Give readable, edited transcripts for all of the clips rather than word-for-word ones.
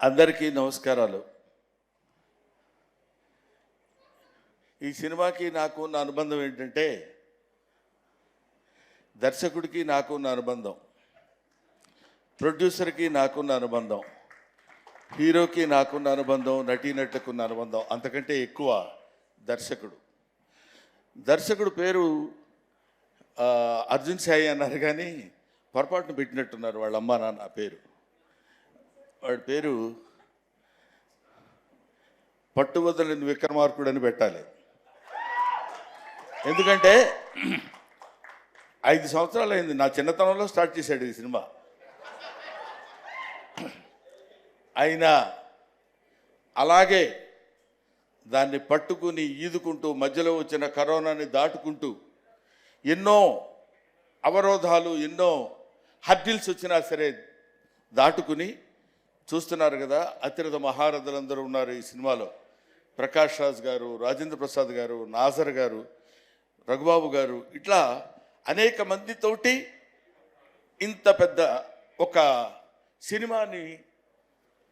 అందరికీ నమస్కారాలు. ఈ సినిమాకి నాకు ఉన్న అనుబంధం ఏంటంటే, దర్శకుడికి నాకున్న అనుబంధం, ప్రొడ్యూసర్కి నాకున్న అనుబంధం, హీరోకి నాకున్న అనుబంధం, నటీనటులకు ఉన్న అనుబంధం అంతకంటే ఎక్కువ దర్శకుడు పేరు అర్జున్ సాయి అన్నారు, కానీ పొరపాటును పెట్టినట్టున్నారు వాళ్ళ అమ్మ నాన్న పేరు. వాడి పేరు పట్టువదలని విక్రమార్కుడు అని పెట్టాలి. ఎందుకంటే 5 సంవత్సరాలు అయింది, నా చిన్నతనంలో స్టార్ట్ చేశాడు ఈ సినిమా. అయినా అలాగే దాన్ని పట్టుకుని ఈదుకుంటూ మధ్యలో వచ్చిన కరోనాని దాటుకుంటూ ఎన్నో అవరోధాలు, ఎన్నో హర్డిల్స్ వచ్చినా సరే దాటుకుని చూస్తున్నారు కదా. అతిరథ మహారథులందరూ ఉన్నారు ఈ సినిమాలో. ప్రకాష్ రాజ్ గారు, రాజేంద్ర ప్రసాద్ గారు, నాజర్ గారు, రఘుబాబు గారు, ఇట్లా అనేక మందితోటి ఇంత పెద్ద ఒక సినిమాని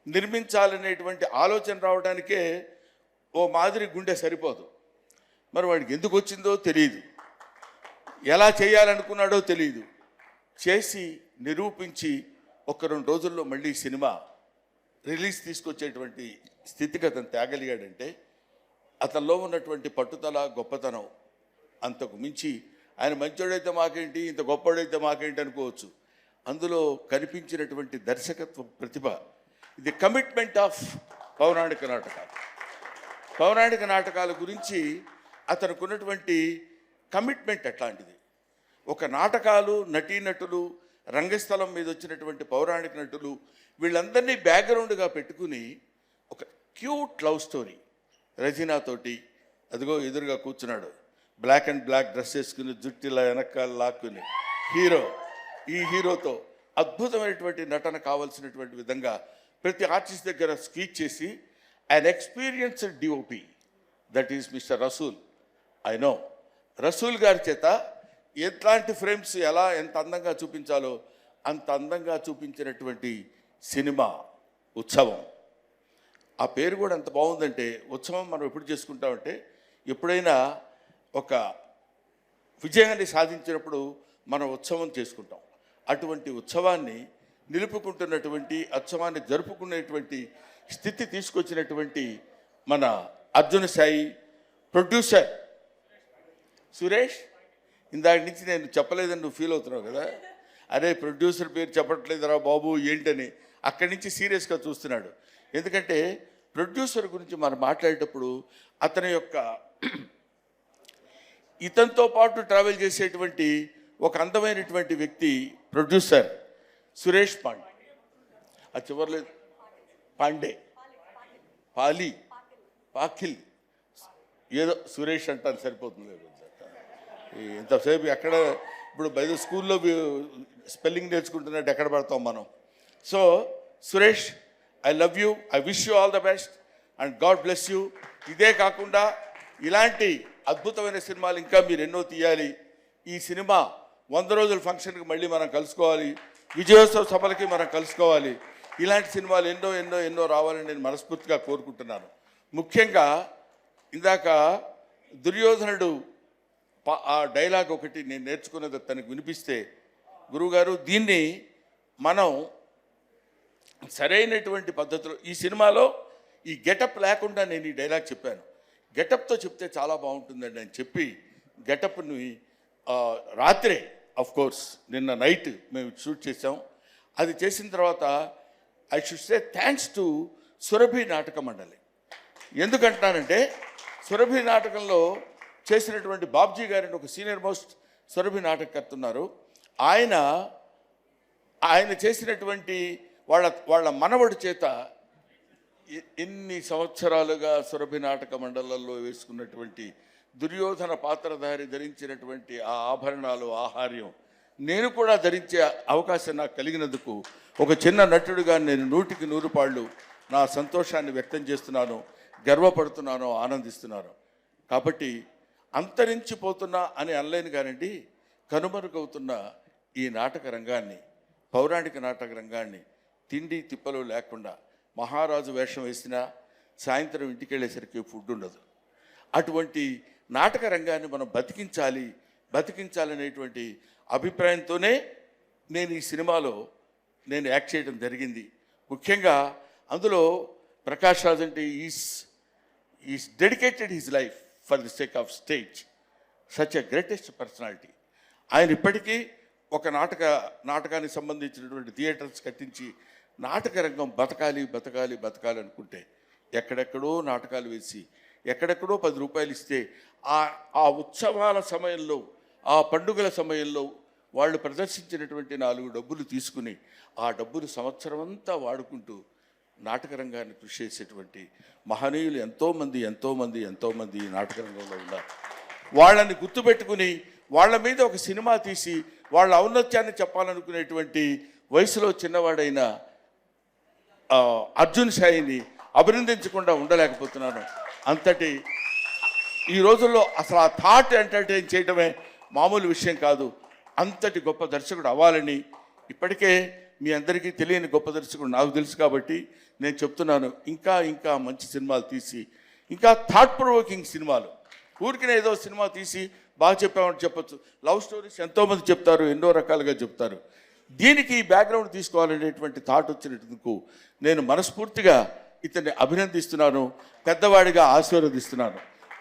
నిర్మించాలనేటువంటి ఆలోచన రావడానికే ఓ మాదిరి గుండె సరిపోదు. మరి వాడికి ఎందుకు వచ్చిందో తెలియదు, ఎలా చేయాలనుకున్నాడో తెలియదు. చేసి నిరూపించి 1-2 రోజుల్లో మళ్ళీ సినిమా రిలీజ్ తీసుకొచ్చేటువంటి స్థితిగతిని తేగలిగాడంటే అతనిలో ఉన్నటువంటి పట్టుదల, గొప్పతనం అంతకు మించి. ఆయన మంచోడైతే మాకేంటి, ఇంత గొప్పవాడైతే మాకేంటి అనుకోవచ్చు. అందులో కనిపించినటువంటి దర్శకత్వ ప్రతిభ, ఇది కమిట్మెంట్ ఆఫ్ పౌరాణిక నాటకాలు. పౌరాణిక నాటకాల గురించి అతనికి ఉన్నటువంటి కమిట్మెంట్ ఎట్లాంటిది. ఒక నాటకాలు, నటీనటులు, రంగస్థలం మీద వచ్చినటువంటి పౌరాణిక నటులు, వీళ్ళందరినీ బ్యాక్గ్రౌండ్గా పెట్టుకుని ఒక క్యూట్ లవ్ స్టోరీ రజీనాతోటి. అదిగో ఎదురుగా కూర్చున్నాడు, బ్లాక్ అండ్ బ్లాక్ డ్రెస్ వేసుకుని, జుట్టిలా వెనకాల లాక్కుని హీరో. ఈ హీరోతో అద్భుతమైనటువంటి నటన కావాల్సినటువంటి విధంగా ప్రతి ఆర్టిస్ట్ దగ్గర స్పీచ్ చేసి an experienced DOP, that is Mr. Rasool. I know Rasool గారి చేత ఎట్లాంటి ఫ్రేమ్స్ ఎలా ఎంత అందంగా చూపించాలో అంత అందంగా చూపించినటువంటి సినిమా ఉత్సవం. ఆ పేరు కూడా ఎంత బాగుందంటే, ఉత్సవం మనం ఎప్పుడు చేసుకుంటామంటే, ఎప్పుడైనా ఒక విజయాన్ని సాధించినప్పుడు మనం ఉత్సవం చేసుకుంటాం. అటువంటి ఉత్సవాన్ని నిలుపుకుంటున్నటువంటి, ఉత్సవాన్ని జరుపుకునేటువంటి స్థితి తీసుకొచ్చినటువంటి మన అర్జున్ సాయి, ప్రొడ్యూసర్ సురేష్. ఇందాక నుంచి నేను చెప్పలేదని నువ్వు ఫీల్ అవుతున్నావు కదా, అరే ప్రొడ్యూసర్ పేరు చెప్పట్లేదురా బాబు ఏంటని. అక్కడి నుంచి సీరియస్గా చూస్తున్నాడు. ఎందుకంటే ప్రొడ్యూసర్ గురించి మనం మాట్లాడేటప్పుడు అతని యొక్క ఇతనితో పాటు ట్రావెల్ చేసేటువంటి ఒక అందమైనటువంటి వ్యక్తి ప్రొడ్యూసర్ సురేష్ పాండే. ఆ చివరిలో పాండే, పాఖిల్ ఏదో సురేష్ అంటాను సరిపోతుంది. ఇంతసేపు ఎక్కడ ఇప్పుడు బయట స్కూల్లో స్పెల్లింగ్ నేర్చుకుంటున్నట్టు ఎక్కడ పడతాం మనం. So Suresh, I love you, I wish you all the best and God bless you. ఇదే కాకుండా ఇలాంటి అద్భుతమైన సినిమాలు ఇంకా మీరు ఎన్నో తీయాలి. ఈ సినిమా 100 రోజుల ఫంక్షన్కి మళ్ళీ మనం కలుసుకోవాలి, విజయోత్సవ సభలకి మనం కలుసుకోవాలి. ఇలాంటి సినిమాలు ఎన్నో ఎన్నో ఎన్నో రావాలని నేను మనస్ఫూర్తిగా కోరుకుంటున్నాను. ముఖ్యంగా ఇందాక దుర్యోధనుడు ఆ డైలాగ్ ఒకటి నేను నేర్చుకున్నది తనకు వినిపిస్తే, గురువుగారు దీన్ని మనం సరైనటువంటి పద్ధతిలో ఈ సినిమాలో ఈ గెటప్ లేకుండా నేను ఈ డైలాగ్ చెప్పాను. గెటప్తో చెప్తే చాలా బాగుంటుందండి అని చెప్పి గెటప్ని రాత్రే కోర్స్ నిన్న నైట్ మేము షూట్ చేసాం. అది చేసిన తర్వాత I should say thanks to Surabhi నాటక మండలి. ఎందుకంటున్నానంటే సురభి నాటకంలో చేసినటువంటి బాబ్జీ గారిని ఒక సీనియర్ మోస్ట్ సురభి నాటకకర్త ఉన్నారు. ఆయన చేసినటువంటి వాళ్ళ మనవడి చేత ఎన్ని సంవత్సరాలుగా సురభి నాటక మండలంలో వేసుకున్నటువంటి దుర్యోధన పాత్రధారి ధరించినటువంటి ఆ ఆభరణాలు, ఆహార్యం నేను కూడా ధరించే అవకాశం నాకు కలిగినందుకు ఒక చిన్న నటుడిగా నేను 100కి 100 పాళ్ళు నా సంతోషాన్ని వ్యక్తం చేస్తున్నాను, గర్వపడుతున్నాను, ఆనందిస్తున్నాను. కాబట్టి అంతరించిపోతున్నా అని అనలేను కానండి, కనుమరుగవుతున్న ఈ నాటక రంగాన్ని, పౌరాణిక నాటక రంగాన్ని తిండి తిప్పలు లేకుండా మహారాజు వేషం వేసినా సాయంత్రం ఇంటికి వెళ్ళేసరికి ఫుడ్ ఉండదు. అటువంటి నాటక రంగాన్ని మనం బతికించాలనేటువంటి అభిప్రాయంతోనే నేను ఈ సినిమాలో యాక్ట్ చేయడం జరిగింది. ముఖ్యంగా అందులో ప్రకాష్ రాజ్ అంటే is dedicated his life for the sake of stage, such a greatest personality. ఆయన ఇప్పటికీ ఒక నాటకానికి సంబంధించినటువంటి థియేటర్స్ కట్టించి నాటక రంగం బతకాలి అనుకుంటే ఎక్కడెక్కడో నాటకాలు వేసి ఎక్కడెక్కడో 10 రూపాయలు ఇస్తే ఆ ఉత్సవాల సమయంలో, ఆ పండుగల సమయంలో వాళ్ళు ప్రదర్శించినటువంటి 4 డబ్బులు తీసుకుని ఆ డబ్బులు సంవత్సరం అంతా వాడుకుంటూ నాటక రంగాన్ని కృషి చేసేటువంటి మహనీయులు ఎంతోమంది ఈ నాటక రంగంలో ఉన్నారు. వాళ్ళని గుర్తుపెట్టుకుని వాళ్ళ మీద ఒక సినిమా తీసి వాళ్ళ ఔన్నత్యాన్ని చెప్పాలనుకునేటువంటి వయసులో చిన్నవాడైన అర్జున్ సాయిని అభినందించకుండా ఉండలేకపోతున్నాను. అంతటి ఈ రోజుల్లో అసలు ఆ థాట్ ఎంటర్టైన్ చేయడమే మామూలు విషయం కాదు. అంతటి గొప్ప దర్శకుడు అవ్వాలని ఇప్పటికే మీ అందరికీ తెలియని గొప్ప దర్శకుడు నాకు తెలుసు కాబట్టి నేను చెప్తున్నాను. ఇంకా మంచి సినిమాలు తీసి, ఇంకా థాట్ ప్రొవోకింగ్ సినిమాలు, ఊరికినే ఏదో సినిమా తీసి బాగా చెప్పామని చెప్పచ్చు. లవ్ స్టోరీస్ ఎంతోమంది చెప్తారు, ఎన్నో రకాలుగా చెప్తారు. దీనికి బ్యాక్గ్రౌండ్ తీసుకోవాలనేటువంటి థాట్ వచ్చినందుకు నేను మనస్ఫూర్తిగా ఇతన్ని అభినందిస్తున్నాను, పెద్దవాడిగా ఆశీర్వదిస్తున్నాను.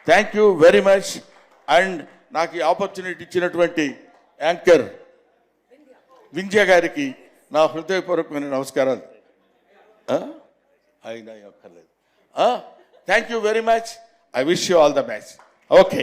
Thank you very much. And నాకు ఈ ఆపర్చునిటీ ఇచ్చినటువంటి యాంకర్ వింధ్య గారికి నా హృదయపూర్వకమైన నమస్కారాలు. అయినా అక్కర్లేదు. Thank you very much. I wish you all the best. Okay.